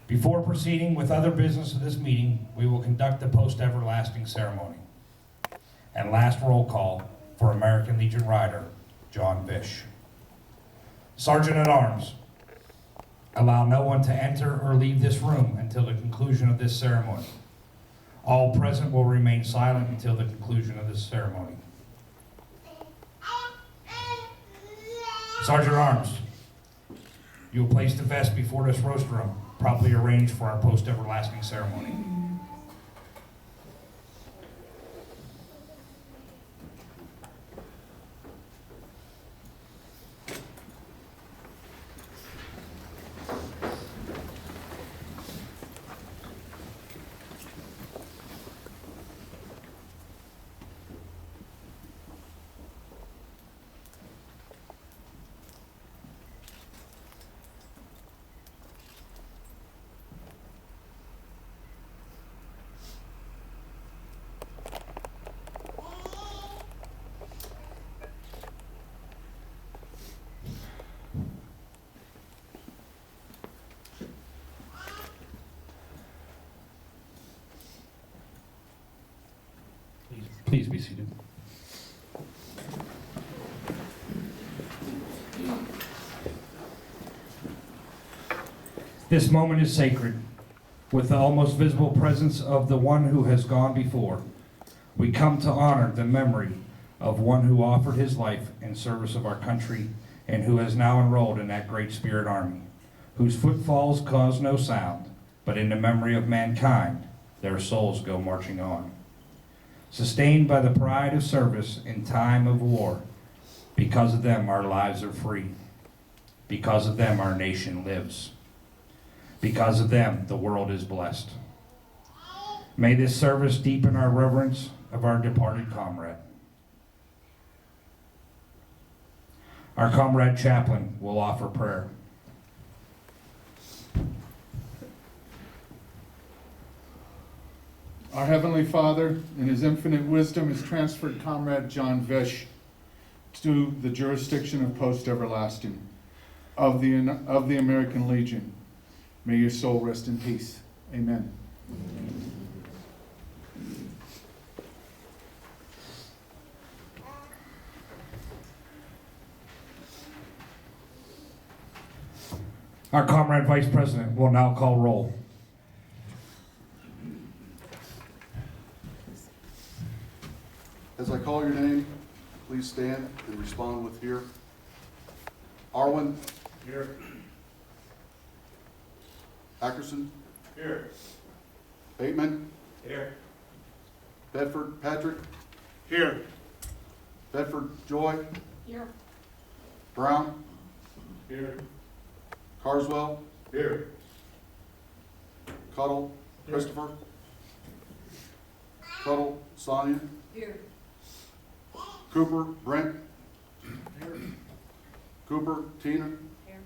Before proceeding with other business of this meeting, we will conduct the post-everlasting ceremony. And last roll call for American Legion Rider, John Vish. Sergeant at Arms, allow no one to enter or leave this room until the conclusion of this ceremony. All present will remain silent until the conclusion of this ceremony. Sergeant at Arms, you will place the vest before this rostrum, properly arranged for our post-everlasting ceremony. Please be seated. This moment is sacred. With the almost visible presence of the one who has gone before, we come to honor the memory of one who offered his life in service of our country and who has now enrolled in that great spirit army, whose footfalls cause no sound, but in the memory of mankind, their souls go marching on. Sustained by the pride of service in time of war, because of them our lives are free. Because of them our nation lives. Because of them the world is blessed. May this service deepen our reverence of our departed comrade. Our comrade chaplain will offer prayer. Our Heavenly Father, in His infinite wisdom, has transferred Comrade John Vish to the jurisdiction of post-everlasting of the American Legion. May your soul rest in peace. Amen. Our comrade vice president will now call roll. As I call your name, please stand and respond with here. Arwen. Here. Ackerson. Here. Bateman. Here. Bedford Patrick. Here. Bedford Joy. Here. Brown. Here. Carswell. Here. Cuddle Christopher. Cuddle Sonia. Here. Cooper Brent. Cooper Tina. Here.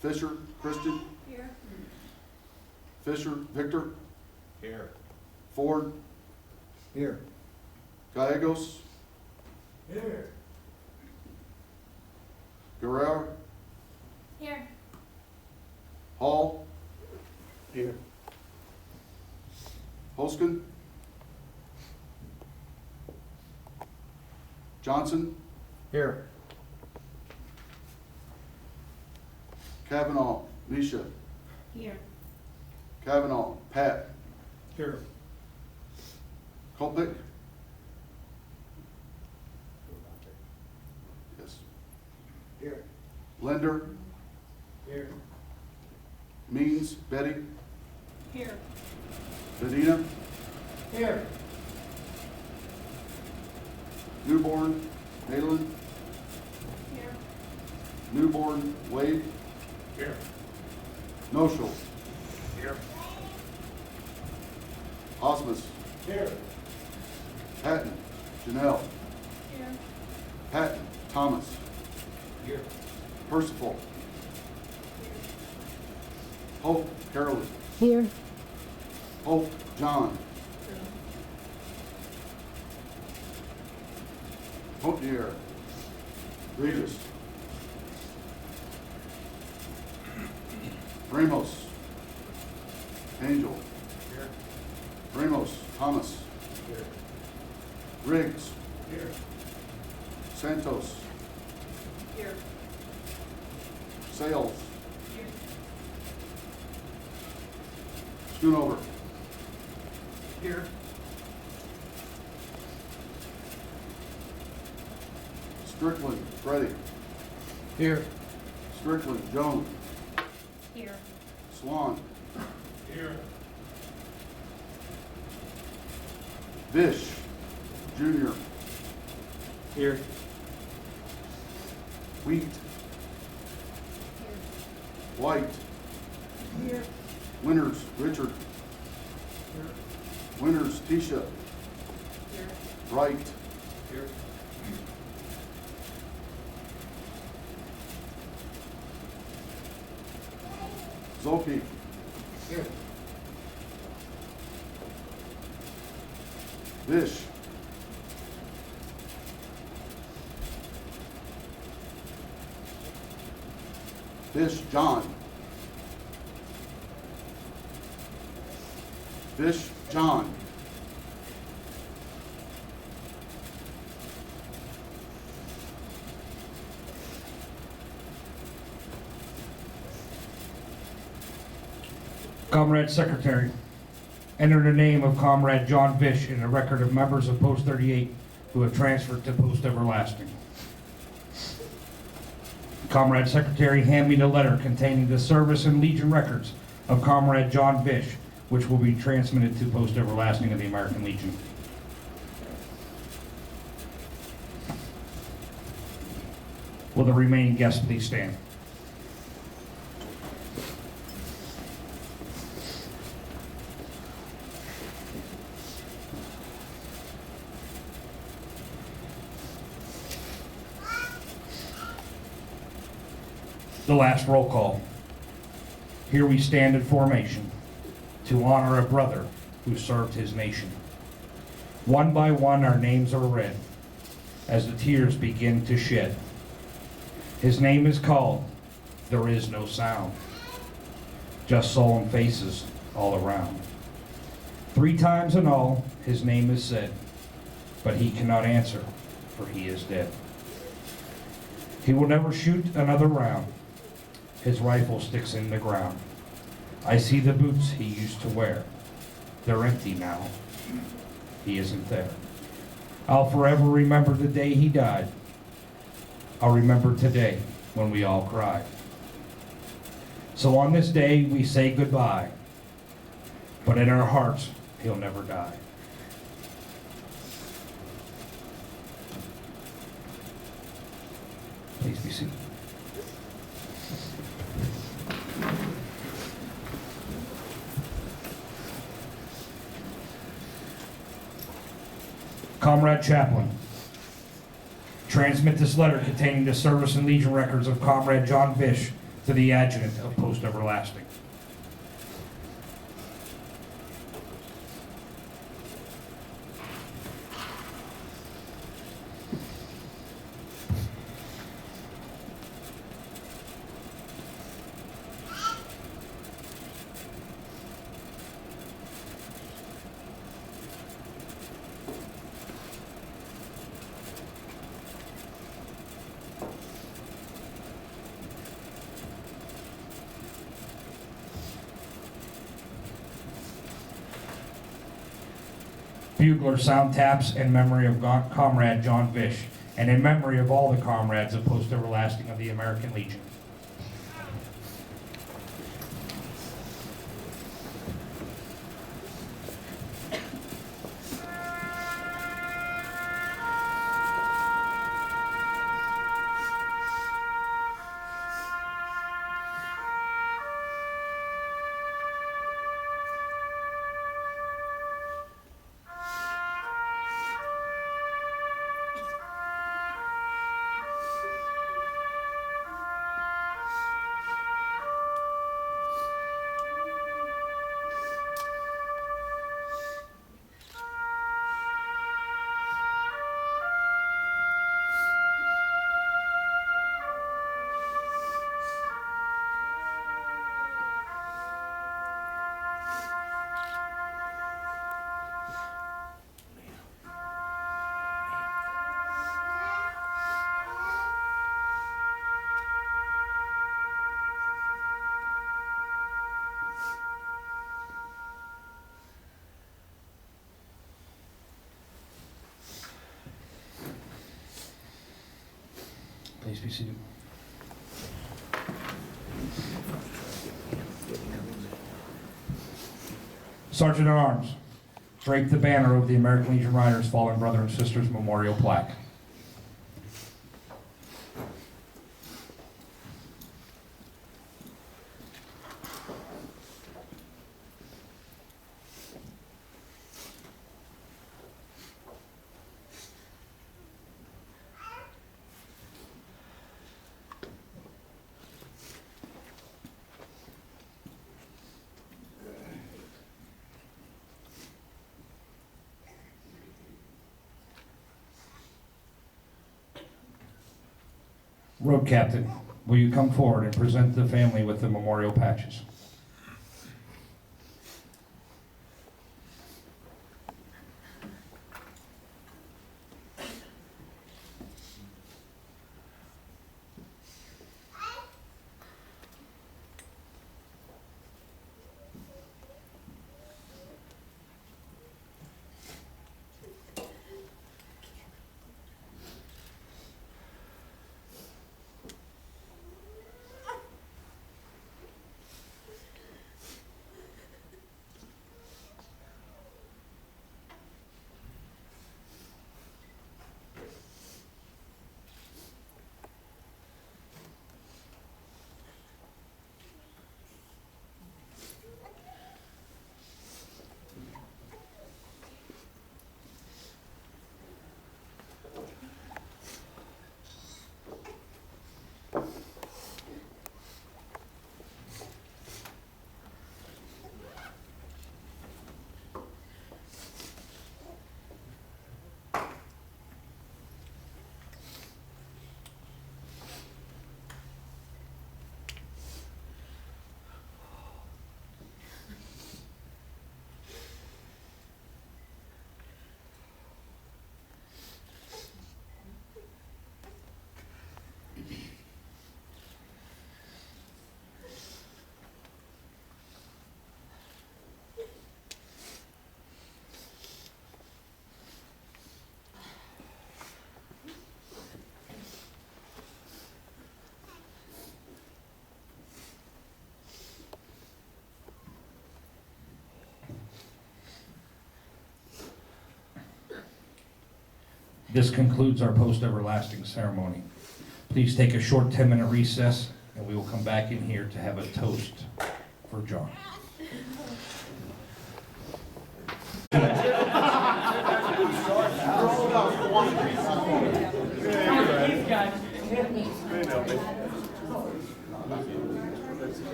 Fisher Christian. Here. Fisher Victor. Here. Ford. Here. Gallegos. Here. Guerrero. Here. Hall. Here. Hoskin. Johnson. Here. Kavanaugh. Misha. Here. Kavanaugh. Pat. Here. Kolpick. Yes. Here. Blender. Here. Means. Betty. Here. Medina. Here. Newborn. Malin. Here. Newborn. Wade. Here. Noshel. Here. Osmus. Here. Patton. Janelle. Here. Patton. Thomas. Here. Percival. Hope. Carolyn. Here. Hope. John. Hope Deere. Regis. Ramos. Angel. Ramos. Thomas. Riggs. Santos. Here. Sales. Here. Schoonover. Here. Strickland. Freddie. Here. Strickland. Jones. Here. Swan. Here. Vish. Junior. Here. Wheat. Here. White. Here. Winters. Richard. Winters. Tisha. Here. Wright. Here. Zolke. Here. Vish. Vish. John. Vish. John. Comrade Secretary, enter the name of Comrade John Vish in the record of members of Post 38 who have transferred to Post Everlasting. Comrade Secretary, hand me the letter containing the service and Legion records of Comrade John Vish, which will be transmitted to Post Everlasting of the American Legion. Will the remaining guests please stand? The last roll call. Here we stand in formation to honor a brother who served his nation. One by one our names are read as the tears begin to shed. His name is called, there is no sound, just solemn faces all around. 3 times in all his name is said, but he cannot answer, for he is dead. He will never shoot another round. His rifle sticks in the ground. I see the boots he used to wear. They're empty now. He isn't there. I'll forever remember the day he died. I'll remember today when we all cried. So on this day we say goodbye, but in our hearts he'll never die. Please be seated. Comrade Chaplain, transmit this letter containing the service and Legion records of Comrade John Vish to the adjutant of Post Everlasting. Bugler sound taps in memory of Comrade John Vish and in memory of all the comrades of Post Everlasting of the American Legion. Please be seated. Sergeant at Arms, drape the banner over the American Legion Riders Fallen Brother and Sisters Memorial Plaque. Road Captain, will you come forward and present the family with the memorial patches? This concludes our post-everlasting ceremony. Please take a short 10-minute recess, and we will come back in here to have a toast for John. Did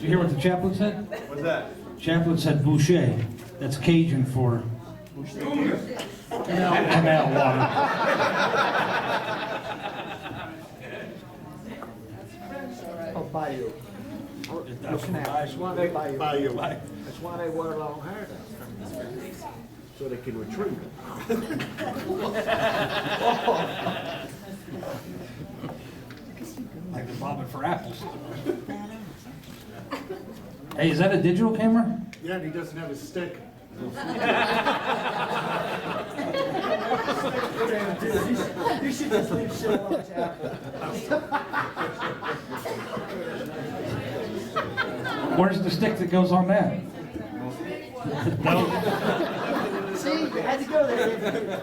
you hear what the chaplain said? What's that? Chaplain said boucher. That's Cajun for canal water. Oh, bayou. That's why they bayou. Bayou. That's why they wear long hair down there. So they can retrieve it. Like the bobbing for apples. Hey, is that a digital camera? Yeah, and he doesn't have his stick. You should just leave shit alone, Chap. Where's the stick that goes on that? No. See, you had to go there, didn't you?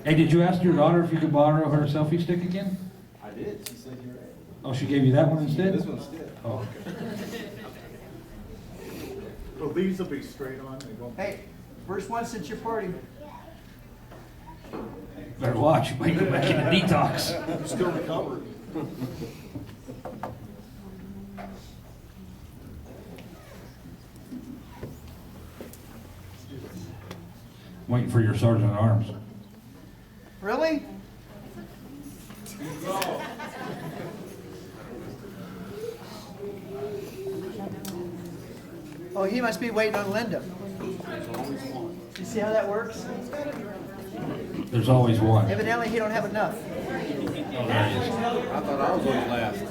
Hey, did you ask your daughter if you could borrow her selfie stick again? I did. She said you're right. Oh, she gave you that one instead? This one's dead. Oh, Well, these will be straight on, they won't. Hey, first one since your party. better watch. You might go back into detox. Still recovering. Waiting for your sergeant at arms. Really? Oh, he must be waiting on Linda. You see how that works? There's always one. Evidently, he don't have enough. Oh, there he is. I thought I was going last.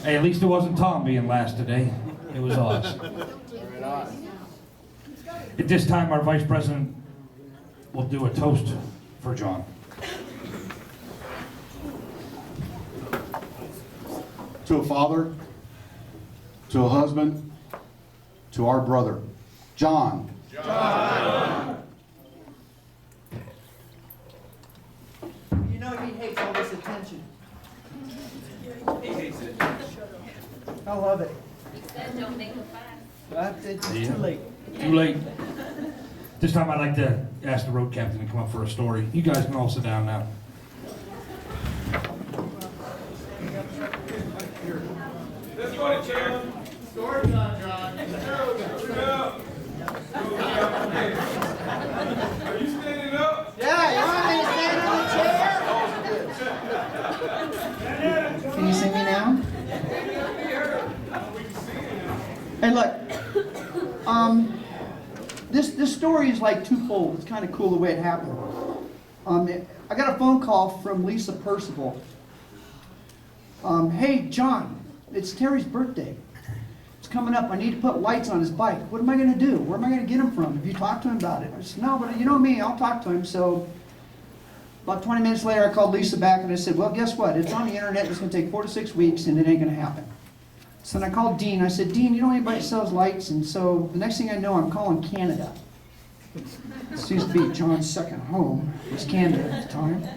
Hey, at least it wasn't Tom being last today. It was Oz. Right on. At this time, our Vice President we'll do a toast for John. To a father, to a husband, to our brother, John. You know he hates all this attention. He hates it. I love it. He said don't make a fuss. It's Yeah. too late. Too late. This time I'd like to ask the road captain to come up for a story. You guys can all sit down now. Yeah, you want me to stand on the chair? Can you see me now? Hey, look. This story is like twofold. It's kind of cool the way it happened. I got a phone call from Lisa Percival. Hey, John, it's Terry's birthday. It's coming up. I need to put lights on his bike. What am I going to do? Where am I going to get them from? Have you talked to him about it? I said, no, but you know me. I'll talk to him. So about 20 minutes later, I called Lisa back and I said, well, guess what? It's on the internet. It's going to take 4 to 6 weeks, and it ain't going to happen. So then I called Dean. I said, Dean, you know anybody that sells lights? And so the next thing I know, I'm calling Canada. This used to be John's second home. It was Canada at the time.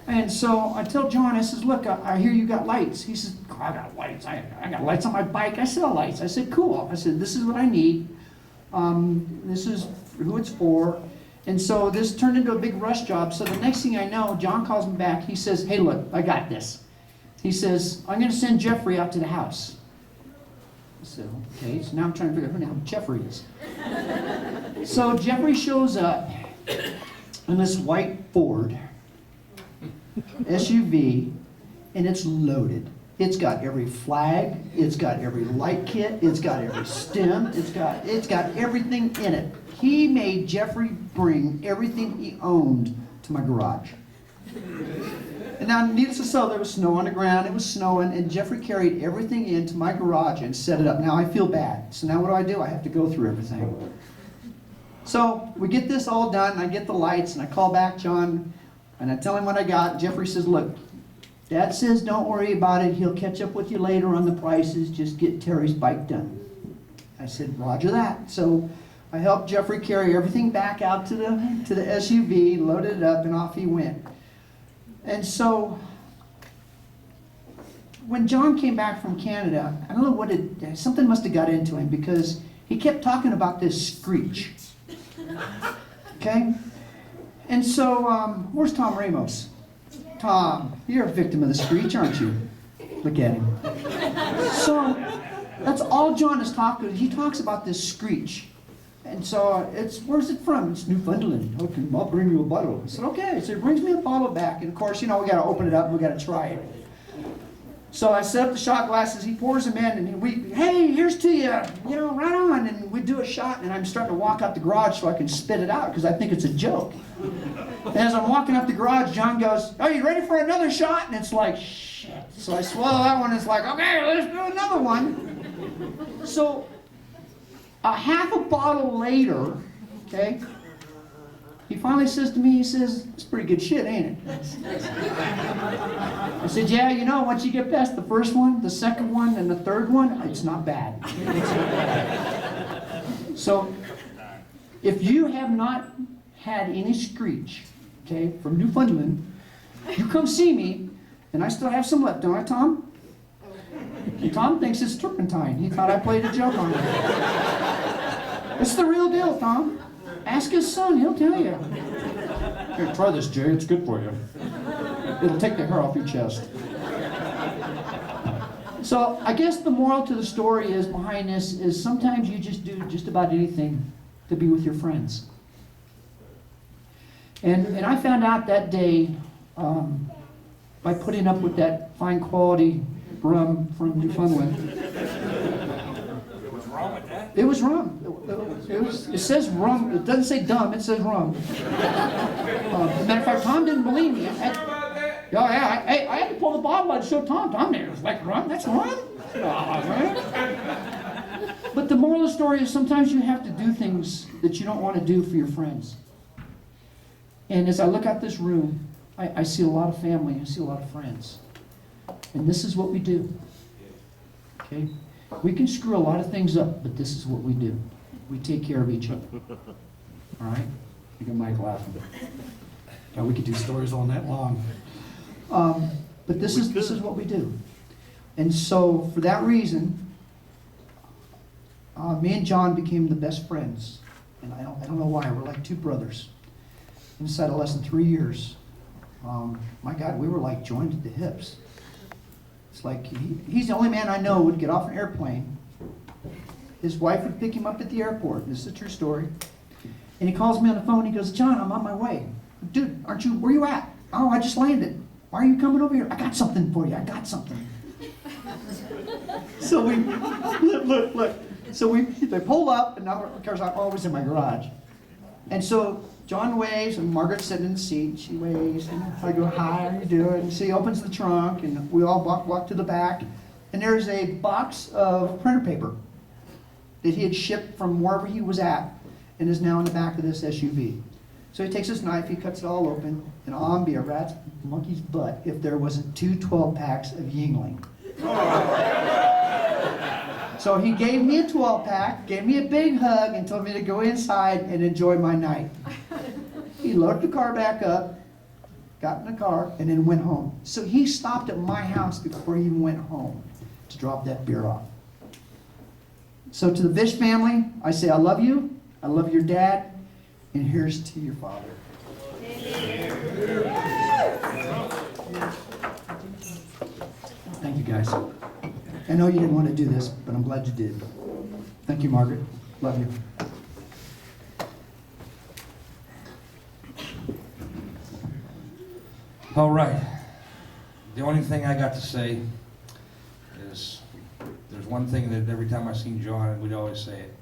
And so I tell John, I says, look, I hear you got lights. He says, oh, I got lights. I got lights on my bike. I sell lights. I said, cool. I said, this is what I need. This is who it's for. And so this turned into a big rush job. So the next thing I know, John calls me back. He says, hey, look, I got this. He says, I'm going to send Jeffrey out to the house. I said, okay. So now I'm trying to figure out who the hell Jeffrey is. So Jeffrey shows up in this white Ford SUV, and it's loaded. It's got every flag, it's got every light kit, it's got every stem, it's got everything in it. He made Jeffrey bring everything he owned to my garage. And now, needless to say, there was snow on the ground, it was snowing, and Jeffrey carried everything into my garage and set it up. Now I feel bad. So now what do? I have to go through everything. So we get this all done, and I get the lights, and I call back John, and I tell him what I got. Jeffrey says, look, Dad says don't worry about it. He'll catch up with you later on the prices. Just get Terry's bike done. I said, roger that. So I helped Jeffrey carry everything back out to the SUV, loaded it up, and off he went. And so when John came back from Canada, I don't know what something must have got into him, because he kept talking about this screech. Okay? And so, where's Tom Ramos? Tom, you're a victim of the screech, aren't you? Look at him. So, that's all John is talking about. He talks about this screech. And so, where's it from? It's Newfoundland. Okay, I'll bring you a bottle. I said, okay. So he brings me a bottle back. And of course, we got to open it up and we got to try it. So I set up the shot glasses, he pours them in, and hey, here's to you, right on. And we do a shot, and I'm starting to walk out the garage so I can spit it out, because I think it's a joke. And as I'm walking up the garage, John goes, are you ready for another shot? And it's like, shit. So I swallow that one, and it's like, okay, let's do another one. So a half a bottle later, okay, he finally says to me, he says, it's pretty good shit, ain't it? I said, yeah, once you get past the first one, the second one, and the third one, it's not bad. It's not bad. So, if you have not had any screech, okay, from Newfoundland, you come see me, and I still have some left, don't I, Tom? And Tom thinks it's turpentine. He thought I played a joke on him. It's the real deal, Tom. Ask his son, he'll tell you. Here, try this, Jay, it's good for you. It'll take the hair off your chest. So, I guess the moral to the story is, behind this, is sometimes you just do just about anything to be with your friends. And I found out that day, by putting up with that fine quality rum from Newfoundland. It was rum. It says rum. It doesn't say dumb. It says rum. As a matter of fact, Tom didn't believe me. I had to pull the bottle out and show Tom. Tom there was like, rum? That's rum? But the moral of the story is sometimes you have to do things that you don't want to do for your friends. And as I look out this room, I see a lot of family, I see a lot of friends. And this is what we do. Okay? We can screw a lot of things up, but this is what we do. We take care of each other. All right? You got Mike laughing. Yeah, we could do stories all night long. But this is what we do. And so, for that reason, me and John became the best friends. And I don't know why. We're like two brothers. Inside of less than 3 years, my God, we were like joined at the hips. It's like he's the only man I know who would get off an airplane. His wife would pick him up at the airport. This is a true story. And he calls me on the phone. He goes, "John, I'm on my way." "Dude, aren't you? Where you at?" "Oh, I just landed." "Why are you coming over here?" "I got something for you. I got something." So we look. So they pull up, and now our car's always in my garage. And so John waves, and Margaret's sitting in the seat. She waves, and I go, "Hi, how you doing?" And so he opens the trunk, and we all walk to the back. And there's a box of printer paper that he had shipped from wherever he was at, and is now in the back of this SUV. So he takes his knife, he cuts it all open, and I'll be a rat's monkey's butt if there wasn't 2 12-packs of Yingling. So he gave me a 12-pack, gave me a big hug, and told me to go inside and enjoy my night. He loaded the car back up, got in the car, and then went home. So he stopped at my house before he even went home to drop that beer off. So to the Vish family, I say I love you, I love your dad, and here's to your father. Thank you, guys. I know you didn't want to do this, but I'm glad you did. Thank you, Margaret. Love you. All right. The only thing I got to say is there's one thing that every time I seen John, we'd always say it.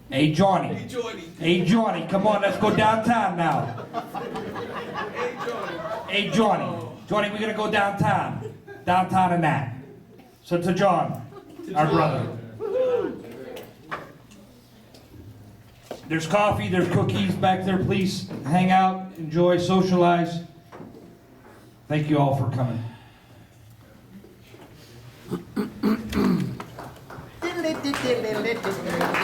"Hey, Johnny. Hey, Johnny. Hey, Johnny. Come on, let's go downtown now. Hey, Johnny. Johnny, we're going to go downtown. Downtown and that." So to John, our brother. There's coffee, there's cookies back there. Please hang out, enjoy, socialize. Thank you all for coming. Diddly-diddly-diddly-diddly.